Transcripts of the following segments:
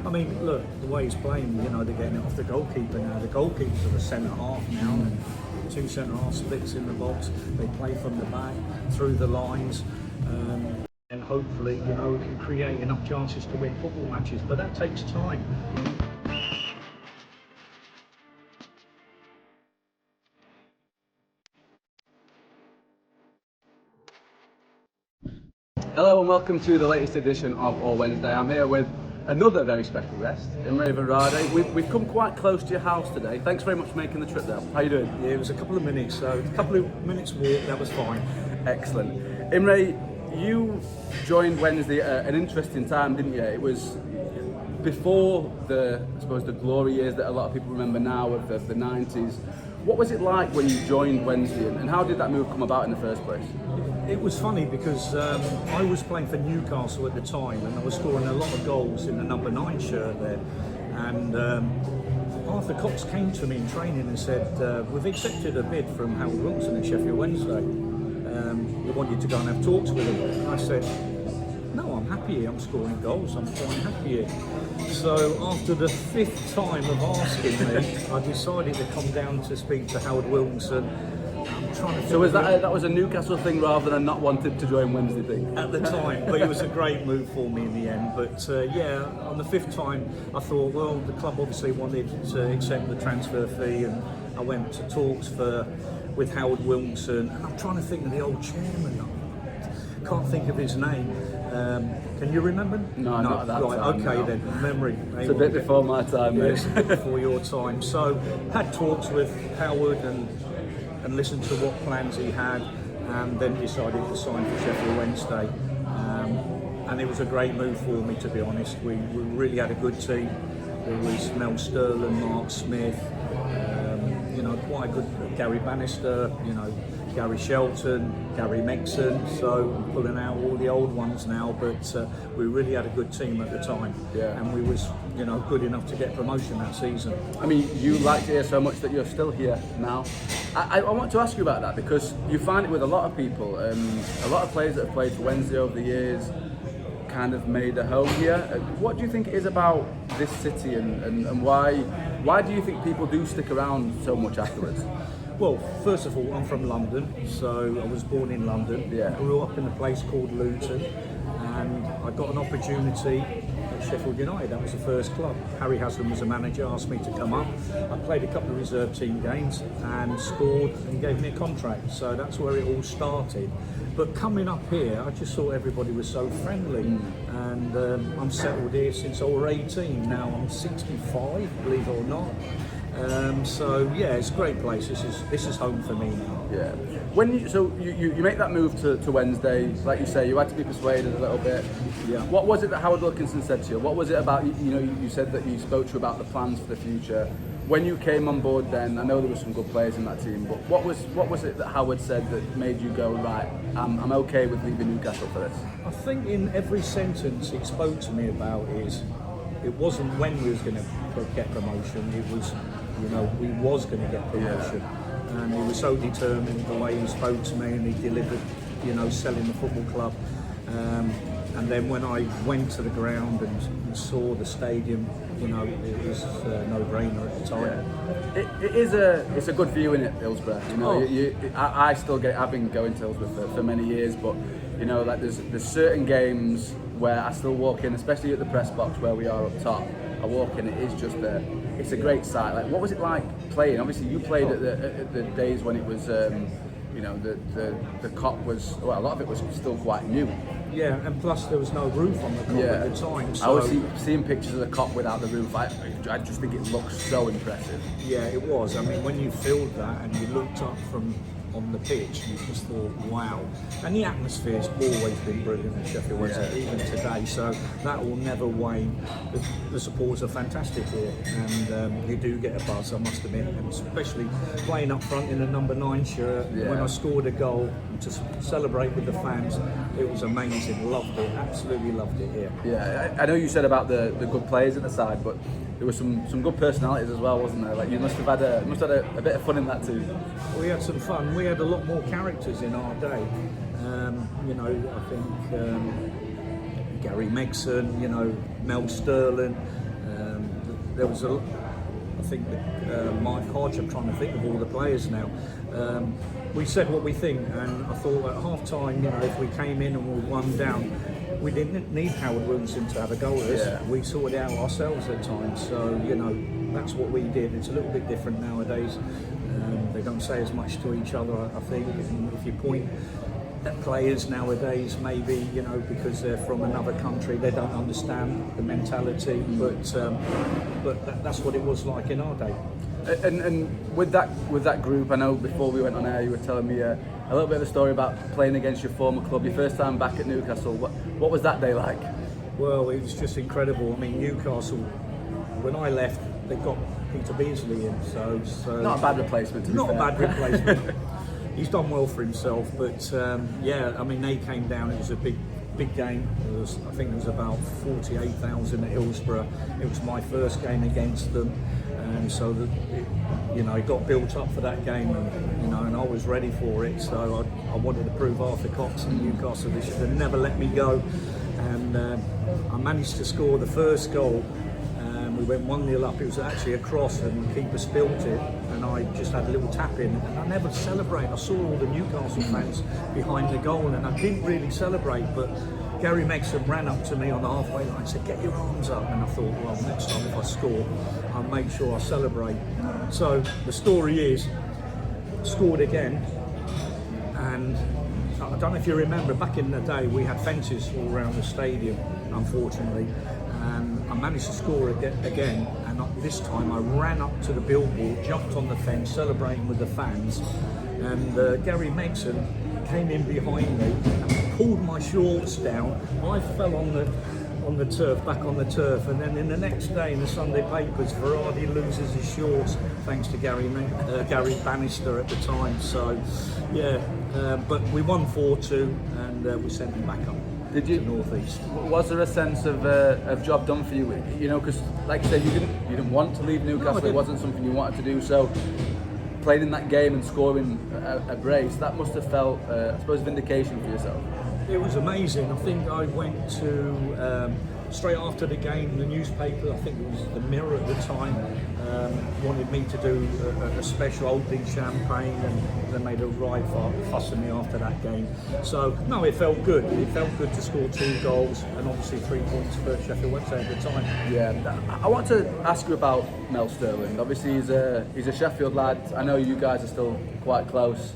I mean, look, the way he's playing, you know, they're getting it off the goalkeeper now. The goalkeepers are the centre half now, and two centre half splits in the box. They play from the back, through the lines, and hopefully, you know, we can create enough chances to win football matches. But that takes time. Hello and welcome to the latest edition of All Wednesday. I'm here with another very special guest, Imre Varadi. We've come quite close to your house today. Thanks very much for making the trip there. How you doing? Yeah, it was a couple of minutes, so a couple of minutes walk, that was fine. Excellent. Imre, you joined Wednesday at an interesting time, didn't you? It was before I suppose the glory years that a lot of people remember now of the 90s. What was it like when you joined Wednesday, and how did that move come about in the first place? It was funny because I was playing for Newcastle at the time, and I was scoring a lot of goals in the number 9 shirt there. And Arthur Cox came to me in training and said, "We've accepted a bid from Harold Wilson at Sheffield Wednesday. We want you to go and have talks with him." And I said, "No, I'm happy here. I'm scoring goals. I'm quite happy here." So after the 5th time of asking me, I decided to come down to speak to Harold Wilson. So was that was a Newcastle thing rather than not wanted to join Wednesday thing? At the time, but it was a great move for me in the end. But yeah, on the 5th time, I thought, well, the club obviously wanted to accept the transfer fee, and I went to talks with Harold Wilson. And I'm trying to think of the old chairman. I can't think of his name. Can you remember? No, not at that right, time. Okay, no. then memory. It's a bit before my time, mate. Yes, a bit before your time. So had talks with Howard and listened to what plans he had, and then decided to sign for Sheffield Wednesday. And it was a great move for me, to be honest. We really had a good team. There was Mel Sterling, Mark Smith, you know, quite a good Gary Bannister, you know, Gary Shelton, Gary Megson. So I'm pulling out all the old ones now, but we really had a good team at the time. Yeah. And we was, you know, good enough to get promotion that season. I mean, you liked it here so much that you're still here now. I want to ask you about that, because you find it with a lot of people. A lot of players that have played for Wednesday over the years kind of made a home here. What do you think it is about this city, and why do you think people do stick around so much afterwards? Well, first of all, I'm from London, so I was born in London. Yeah. Grew up in a place called Luton, and I got an opportunity at Sheffield United. That was the first club. Harry Haslam was a manager, asked me to come up. I played a couple of reserve team games and scored, and gave me a contract. So that's where it all started. But coming up here, I just thought everybody was so friendly, and I'm settled here since I was 18. Now I'm 65, believe it or not. So yeah, it's a great place. This is home for me now. Yeah. When you make that move to Wednesday, like you say, you had to be persuaded a little bit. Yeah. What was it that Howard Wilkinson said to you? What was it about? You know, you said that he spoke to you about the plans for the future. When you came on board, then I know there were some good players in that team, but what was it that Howard said that made you go, right, I'm okay with leaving Newcastle for this? I think in every sentence he spoke to me about is, it wasn't when we was going to get promotion, it was, you know, we was going to get promotion. Yeah. And he was so determined the way he spoke to me, and he delivered, you know, selling the football club. And then when I went to the ground and saw the stadium, you know, it was a no-brainer at the time. Yeah. It's a good view in it, Hillsborough. You know, I still I've been going to Hillsborough for many years, but you know, like there's certain games where I still walk in, especially at the press box where we are up top. I walk in, it is just it's a great sight. Like, what was it like playing? Obviously, you played at the days when it was, you know, the cop was, well, a lot of it was still quite new. Yeah, and plus there was no roof on the cop at the time. So I was seeing pictures of the cop without the roof. I just think it looks so impressive. Yeah, it was. I mean, when you filled that and you looked up from on the pitch, you just thought, wow. And the atmosphere's always been brilliant at Sheffield Wednesday, even today, so that will never wane. The supporters are fantastic here, and you do get a buzz, I must admit, and especially playing up front in a number 9 shirt. Yeah. When I scored a goal to celebrate with the fans, it was amazing. Loved it, absolutely loved it here. Yeah, I know you said about the good players at the side, but there was some good personalities as well, wasn't there? Like, you must have had a bit of fun in that too. We had some fun. We had a lot more characters in our day. You know, I think Gary Megson, you know, Mel Sterling, there was I think that Mike Hodge, I'm trying to think of all the players now. We said what we think, and I thought at half time, if we came in and we were 1 down, we didn't need Howard Wilson to have a go at us. Yeah. We sorted it out ourselves at times. So that's what we did. It's a little bit different nowadays. They don't say as much to each other, I think. And if you point at players nowadays, maybe because they're from another country, they don't understand the mentality. But that's what it was like in our day. And with that group, I know before we went on air, you were telling me a little bit of a story about playing against your former club, your first time back at Newcastle. What was that day like? Well, it was just incredible. I mean, Newcastle, when I left, they got Peter Beardsley in, so not a bad replacement. To be not fair. a bad replacement. He's done well for himself, but I mean, they came down. It was a big game. I think there was about 48,000 at Hillsborough. It was my first game against them, and so it got built up for that game, and I was ready for it. So I wanted to prove Arthur Cox and Newcastle they should have never let me go, and I managed to score the first goal. We went 1-0 up. It was actually a cross, and the keeper spilt it, and I just had a little tap in, and I never celebrate. I saw all the Newcastle fans behind the goal, and I didn't really celebrate, but Gary Megson ran up to me on the halfway line and said, "Get your arms up," and I thought, well, next time if I score, I'll make sure I celebrate. So the story is, scored again, and I don't know if you remember, back in the day we had fences all around the stadium, unfortunately, and I managed to score again, and this time I ran up to the billboard, jumped on the fence, celebrating with the fans, and Gary Megson came in behind me and pulled my shorts down. I fell on the turf, back on the turf, and then in the next day in the Sunday papers, Varadi loses his shorts thanks to Gary Bannister at the time. So but we won 4-2, and we sent him back up. Did you? To North East. Was there a sense of job done for you? Because like you said, you didn't want to leave Newcastle. No, it wasn't something you wanted to do. So playing in that game and scoring a brace, that must have felt, I suppose, vindication for yourself. It was amazing. I think I went to straight after the game, the newspaper, I think it was the Mirror at the time, wanted me to do a special opening champagne, and they made a right fuss of me after that game. So no, it felt good. It felt good to score 2 goals and obviously 3 points for Sheffield Wednesday at the time. Yeah, I want to ask you about Mel Sterling. Obviously, he's a Sheffield lad. I know you guys are still quite close.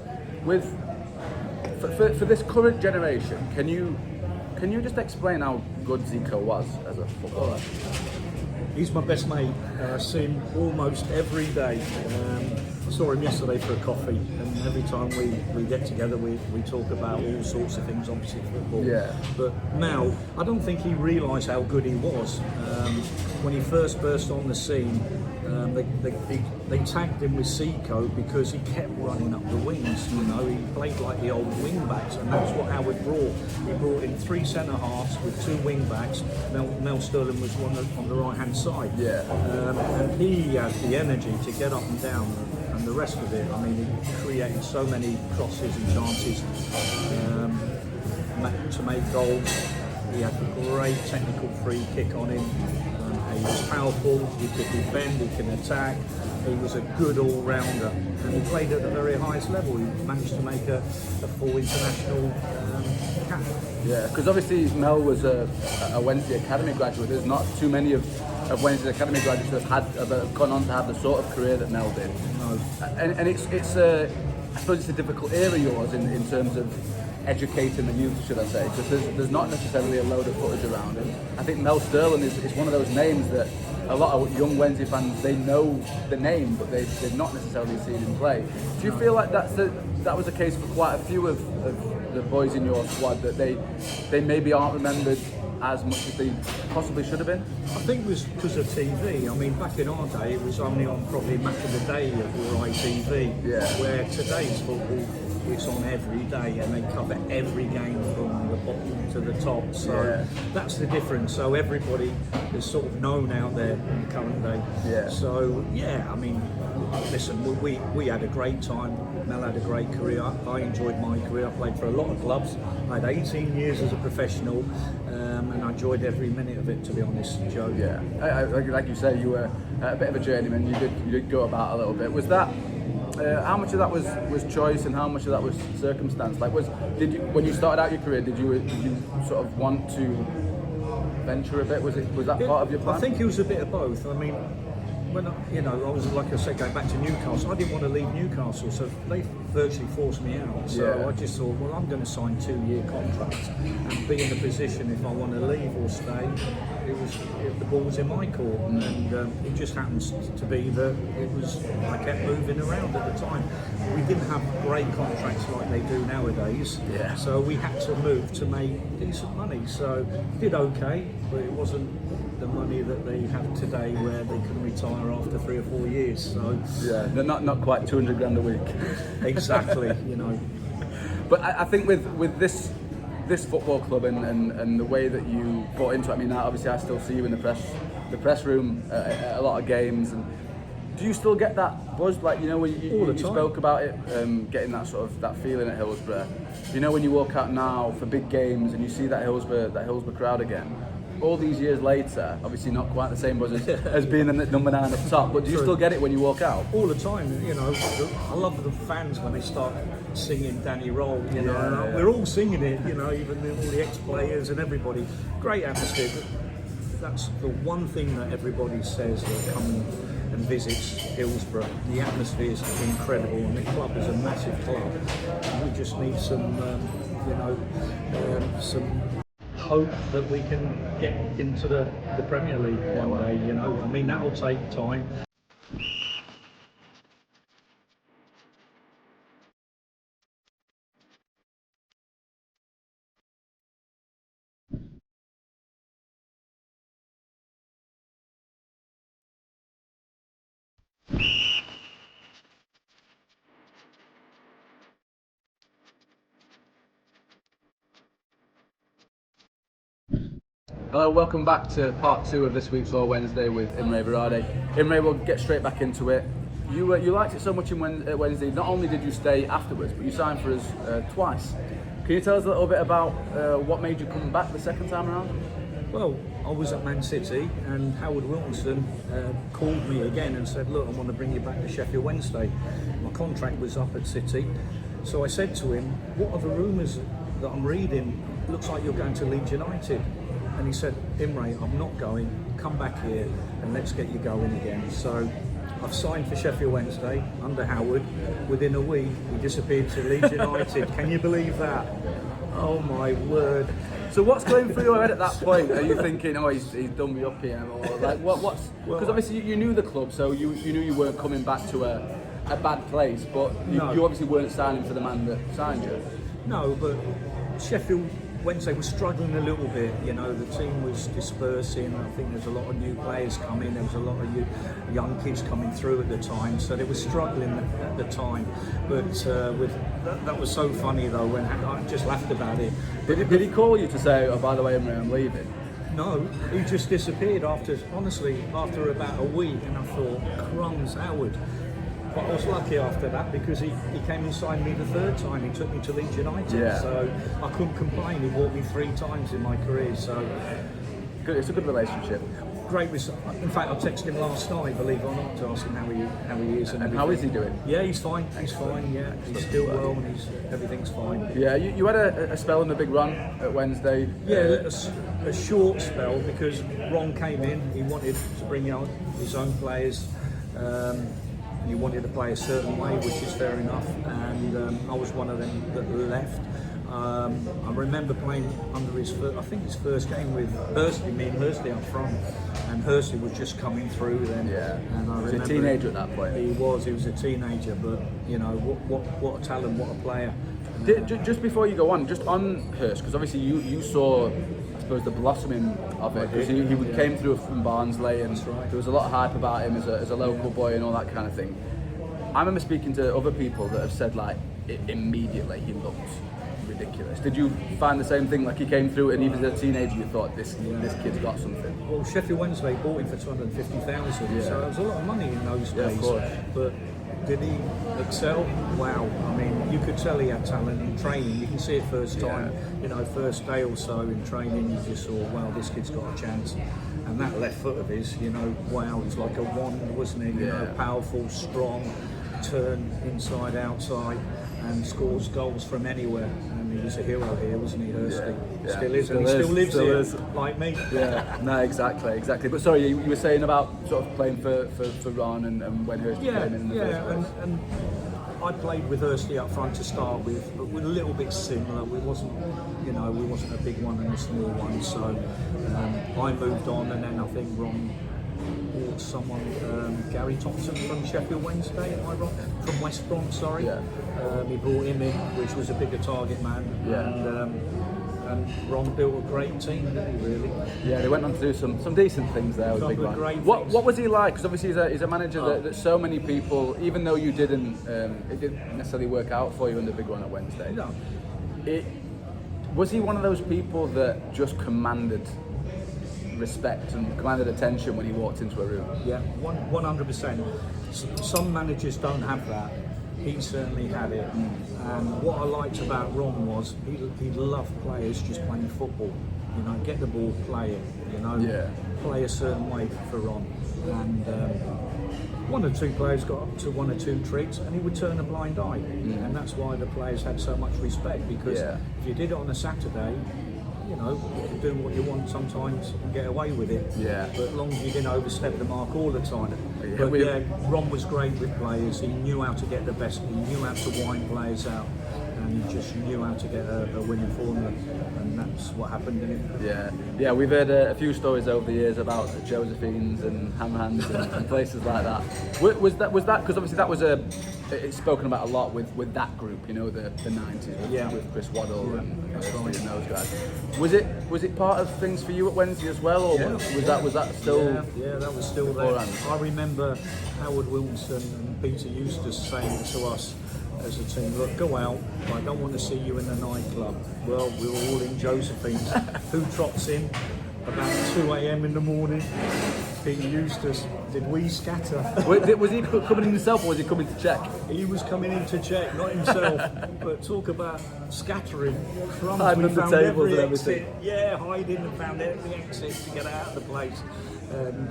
For this current generation, can you just explain how good Zico was as a footballer? He's my best mate. I see him almost every day. I saw him yesterday for a coffee, and every time we get together, we talk about all sorts of things, obviously football. Yeah. But Mel, I don't think he realised how good he was. When he first burst on the scene, they tagged him with Zico because he kept running up the wings. He played like the old wing backs, and that's what Howard brought. He brought in 3 centre halves with 2 wing backs. Mel Sterling was one on the right hand side. Yeah. And he had the energy to get up and down, and the rest of it. I mean, he created so many crosses and chances to make goals. He had a great technical free kick on him. He was powerful, he could defend, he can attack. He was a good all-rounder, and he played at the very highest level. He managed to make a full international cap. Yeah, because obviously Mel was a Wednesday Academy graduate. There's not too many of Wednesday Academy graduates that have gone on to have the sort of career that Mel did. No. And it's I suppose it's a difficult era yours in terms of educating the youth, should I say, because there's not necessarily a load of footage around him. I think Mel Sterling is one of those names that a lot of young Wednesday fans, they know the name, but they've not necessarily seen him play. Do you feel like that was the case for quite a few of the boys in your squad, that they maybe aren't remembered as much as they possibly should have been? I think it was because of TV. I mean, back in our day, it was only on probably Match of the Day of Rai TV, where today's football, it's on every day, and they cover every game from the bottom to the top. So that's the difference. So everybody is sort of known out there in the current day. Yeah. So I mean, listen, we had a great time. Mel had a great career. I enjoyed my career. I played for a lot of clubs. I had 18 years as a professional, and I enjoyed every minute of it, to be honest, Joe. Yeah, like you say, you were a bit of a journeyman. You did go about a little bit. Was that how much of that was choice and how much of that was circumstance? Like, when you started out your career, did you sort of want to venture a bit? Was that part of your plan? I think it was a bit of both. I mean, when I was, like I said, going back to Newcastle, I didn't want to leave Newcastle, so they virtually forced me out. So I just thought, well, I'm going to sign 2-year contracts and be in a position if I want to leave or stay. The ball was in my court, and it just happens to be that I kept moving around at the time. We didn't have great contracts like they do nowadays, so we had to move to make decent money. So did okay, but it wasn't the money that they have today, where they can retire after 3 or 4 years. So they're not quite 200 grand a week. Exactly, But I think with this football club and the way that you bought into it, I mean, obviously I still see you in the press room at a lot of games. And do you still get that buzz, like when you spoke about it, getting that sort of that feeling at Hillsborough? When you walk out now for big games and you see that Hillsborough crowd again, all these years later, obviously not quite the same buzz as being the number 9 up top, but do you still get it when you walk out? All the time, I love the fans when they start singing Danny Roll, we're all singing it, even all the ex-players and everybody. Great atmosphere. That's the one thing that everybody says that come and visits Hillsborough. The atmosphere is incredible, and the club is a massive club. And we just need some hope that we can get into the Premier League one day. I mean, that will take time. Hello, welcome back to part 2 of this week's All Wednesday with Imre Varadi. Imre, we'll get straight back into it. You liked it so much at Wednesday. Not only did you stay afterwards, but you signed for us twice. Can you tell us a little bit about what made you come back the second time around? Well, I was at Man City, and Howard Wilkinson called me again and said, look, I want to bring you back to Sheffield Wednesday. My contract was up at City. So I said to him, what are the rumours that I'm reading? Looks like you're going to Leeds United. And he said, Imre, I'm not going, come back here and let's get you going again. So I've signed for Sheffield Wednesday under Howard. Within a week, he disappeared to Leeds United. Can you believe that? Oh my word. So what's going through your head at that point? Are you thinking, oh, he's done me up here? Or like, what's... Because obviously you knew the club, so you knew you weren't coming back to a bad place, but you obviously weren't signing for the man that signed you. No, but Sheffield Wednesday was struggling a little bit. The team was dispersing. I think there's a lot of new players coming. There was a lot of young kids coming through at the time, so they were struggling at the time. But that was so funny though, when I just laughed about it. Did he call you to say, oh, by the way, Imre, I'm leaving? No, he just disappeared after about a week, and I thought, crumbs, Howard. But I was lucky after that, because he came and signed me the third time. He took me to Leeds United, so I couldn't complain. He bought me 3 times in my career. So good, it's a good relationship. Great. In fact, I texted him last night, believe it or not, to ask him how he is and how is he doing? Yeah, he's fine. He's fine. Yeah, he's still well, and everything's fine. Yeah, you had a spell in the big run at Wednesday. Yeah, a short spell, because Ron came in. He wanted to bring out his own players. And he wanted to play a certain way, which is fair enough, and I was one of them that left. I remember playing under his first game with Hursley, me and Hursley up front, and Hursley was just coming through then. Yeah, and I remember he was a teenager at that point. He was a teenager, but what a talent, what a player. Just before you go on, just on Hurst, because obviously you saw, I suppose, the blossoming of it, because he came through from Barnsley, and there was a lot of hype about him as a local boy and all that kind of thing. I remember speaking to other people that have said, like, immediately he looked ridiculous. Did you find the same thing? Like he came through, and even as a teenager, you thought this kid's got something. Well, Sheffield Wednesday bought him for 250,000, so it was a lot of money in those days. Of course. But did he excel? Wow! I mean, you could tell he had talent in training. You can see it first time, first day or so in training. You just saw, wow, this kid's got a chance. And that left foot of his, wow, it's like a wand, wasn't it? Powerful, strong, turn inside, outside, and scores goals from anywhere. And he was a hero here, wasn't he, Hursty? Still is, and he still lives here, like me. Yeah, no, exactly. But sorry, you were saying about sort of playing for Ron and when Hursty came in the first place. And I played with Hursty up front to start with, but we're a little bit similar. We wasn't a big one and a small one, so I moved on, and then I think Ron bought someone, Gary Thompson from Sheffield Wednesday, am I wrong? From West Brom, sorry. Yeah. He brought him in, which was a bigger target man. Yeah. And Ron built a great team, didn't he, really? Yeah, they went on to do some decent things there with Big Man. What was he like? Because obviously he's a manager that so many people, even though you didn't, it didn't necessarily work out for you in the Big One at Wednesday. No. Was he one of those people that just commanded respect and commanded attention when he walked into a room? Yeah, 100%. Some managers don't have that. He certainly had it. And what I liked about Ron was he loved players just playing football. Get the ball, play it. Play a certain way for Ron. And one or two players got up to one or two tricks, and he would turn a blind eye. And that's why the players had so much respect, because if you did it on a Saturday, you can do what you want sometimes and get away with it. Yeah. But as long as you didn't overstep the mark all the time. Ron was great with players. He knew how to get the best. He knew how to wind players out, and he just knew how to get a winning formula. And that's what happened in it. Yeah. We've heard a few stories over the years about Josephines and ham hands and places like that. Was that because obviously that was it's spoken about a lot with that group, the 90s with Chris Waddle and those guys. Was it part of things for you at Wednesday as well, or was that still? Yeah, that was still there. I remember Howard Wilson and Peter Eustace saying to us as a team, look, go out, I don't want to see you in the nightclub. Well, we were all in Josephine's. Who trots in about 2 a.m. in the morning? Peter Eustace. Did we scatter? Was he coming in himself, or was he coming to check? He was coming in to check, not himself. But talk about scattering. Crumbs, hiding we under found tables every and exit. everything. Yeah, hiding and found every exit to get out of the place. And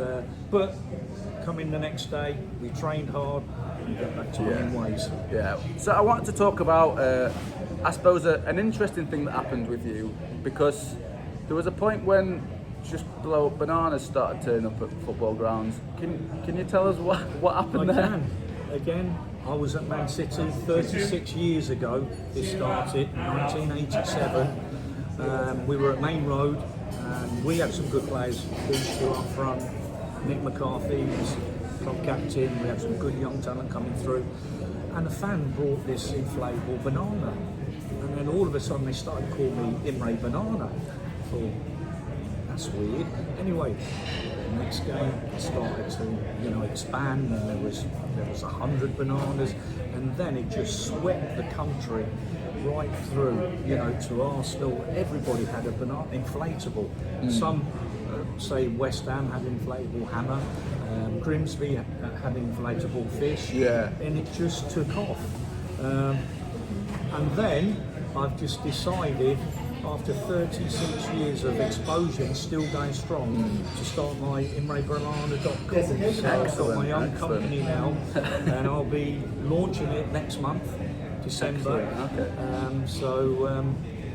but coming the next day, we trained hard and get back to our own ways. Yeah. So I wanted to talk about, I suppose, an interesting thing that happened with you, because there was a point when just below Bananas started turning up at football grounds. Can you tell us what happened there? Again, I was at Man City 36 years ago. This started 1987. We were at Main Road, and we had some good players. Bush up front, Nick McCarthy was club captain. We had some good young talent coming through, and a fan brought this inflatable banana, and then all of a sudden they started calling me Imre Banana. I thought, that's weird. Anyway, the next game started to expand, and there was 100 bananas, and then it just swept the country right through, to Arsenal. Everybody had a banana inflatable. Some say West Ham had inflatable hammer, Grimsby had inflatable fish, and it just took off. And then I've just decided, after 36 years of exposure and still going strong, to start my ImreBanana.com. So I've got my own company now, and I'll be launching it next month, December.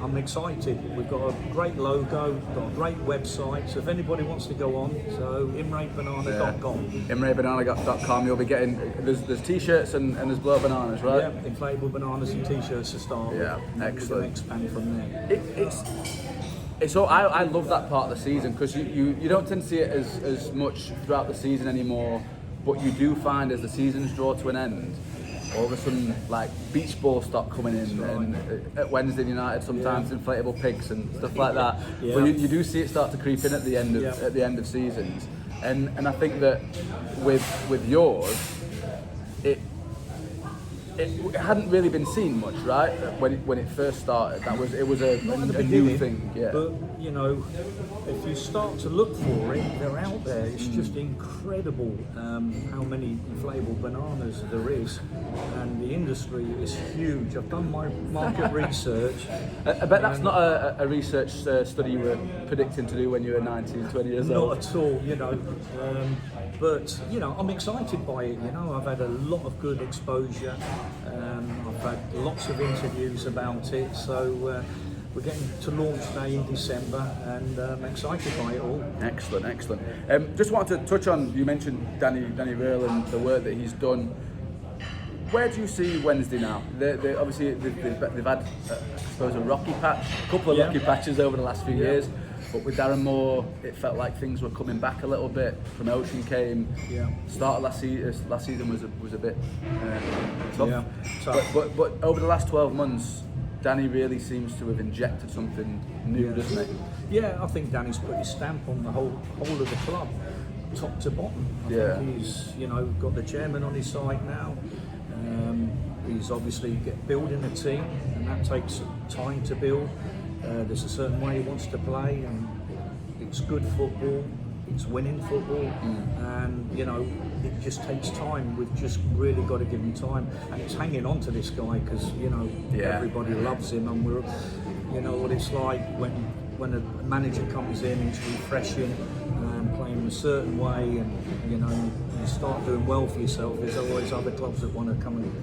I'm excited. We've got a great logo, got a great website, so if anybody wants to go on, so ImreBanana.com. ImreBanana.com, you'll be getting, there's t-shirts and there's blow bananas, right? Yeah, inflatable bananas and t-shirts to start with. Yeah, excellent. Expand from there. It's all, I love that part of the season, because you don't tend to see it as much throughout the season anymore, but you do find as the seasons draw to an end, all of a sudden, like, beach balls start coming in, and at Wednesday United sometimes inflatable pigs and stuff like that. But you do see it start to creep in at the end of seasons, and I think that with yours, it hadn't really been seen much, right? When it first started, it was a new thing. Yeah. But you know, if you start to look for it, they're out there. It's just incredible how many inflatable bananas there is, and the industry is huge. I've done my market research. I bet that's not a research study you were predicting to do when you were 19, 20 years old. Not at all, you know. But you know, I'm excited by it. You know, I've had a lot of good exposure. I've had lots of interviews about it. So we're getting to launch day in December, and I'm excited by it all. Excellent, excellent. Just wanted to touch on, you mentioned Danny Röhl and the work that he's done. Where do you see Wednesday now? Obviously they've had, I suppose, a rocky patch, a couple of rocky patches over the last few years. But with Darren Moore, it felt like things were coming back a little bit. Promotion came. Start of last season was a bit tough. Yeah, tough. But over the last 12 months, Danny really seems to have injected something new, doesn't he? Yeah, I think Danny's put his stamp on the whole of the club, top to bottom. I think he's, you know, got the chairman on his side now. He's obviously building a team, and that takes time to build. There's a certain way he wants to play, and it's good football, it's winning football, and you know, it just takes time. We've just really got to give him time, and it's hanging on to this guy because, you know, everybody loves him, and we're, you know what it's like when a manager comes in, he's refreshing and playing a certain way, and you know, you start doing well for yourself. There's always other clubs that want to come and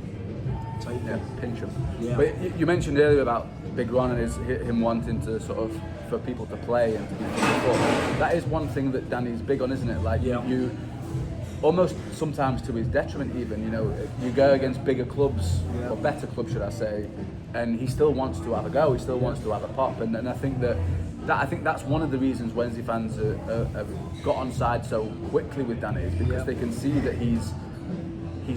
pinch him. Yeah. But you mentioned earlier about Big Ron and him wanting to sort of, for people to play and to be football. That is one thing that Danny's big on, isn't it? Like you almost sometimes to his detriment even, you know, you go against bigger clubs, or better clubs should I say, and he still wants to have a go, he still wants to have a pop, and I think that's one of the reasons Wednesday fans have got on side so quickly with Danny, is because they can see that he's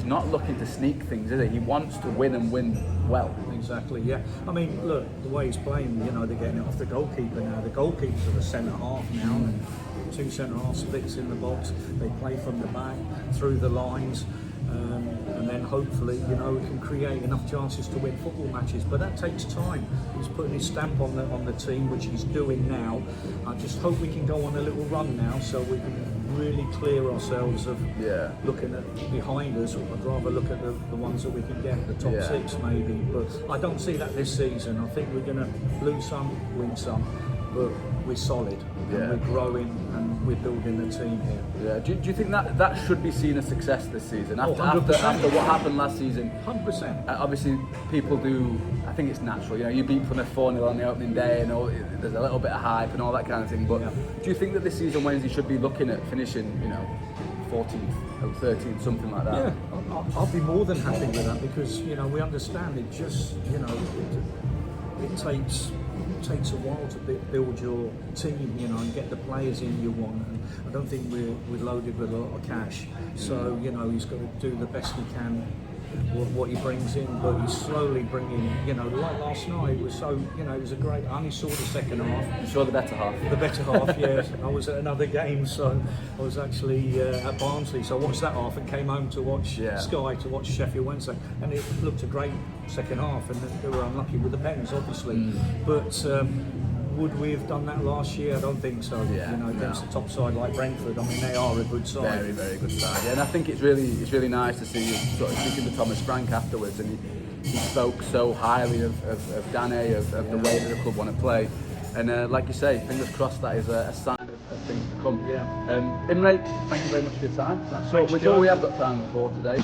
not looking to sneak things, is he? He wants to win and win well. Exactly, yeah. I mean, look, the way he's playing, you know, they're getting it off the goalkeeper now. The goalkeepers are the centre half now, and two centre half splits in the box. They play from the back, through the lines, and then hopefully, you know, we can create enough chances to win football matches. But that takes time. He's putting his stamp on the team, which he's doing now. I just hope we can go on a little run now, so we can really clear ourselves of looking at behind us. I'd rather look at the ones that we can get, the top six maybe, but I don't see that this season. I think we're going to lose some, win some, but we're solid, and we're growing, and we're building the team here. Yeah. Do you think that should be seen as success this season? After what happened last season? 100%. Obviously, people do, I think it's natural, you know, you beat Plymouth 4-0 on the opening day, and there's a little bit of hype and all that kind of thing, but do you think that this season Wednesday should be looking at finishing, you know, 14th or 13th, something like that? Yeah, I'll be more than happy with that, because, you know, we understand it just, you know, it takes a while to build your team, you know, and get the players in you want. And I don't think we're loaded with a lot of cash, so you know, he's got to do the best he can. What he brings in, but he's slowly bringing, you know, like last night was so, you know, it was a great, I only saw the second half. You saw the better half? The better half, yes. I was at another game, so I was actually at Barnsley, so I watched that half and came home to watch Sky, to watch Sheffield Wednesday, and it looked a great second half, and they were unlucky with the pens, obviously. But would we have done that last year? I don't think so. You know, against a top side like Brentford, I mean, they are a good side. Very, very good side. Yeah, and I think it's really nice to see you sort of speaking to Thomas Frank afterwards, and he spoke so highly of Danny, of the way that the club want to play. And like you say, fingers crossed that is a sign of things to come. Yeah. Imre, thank you very much for your time. That's all we have got time for today.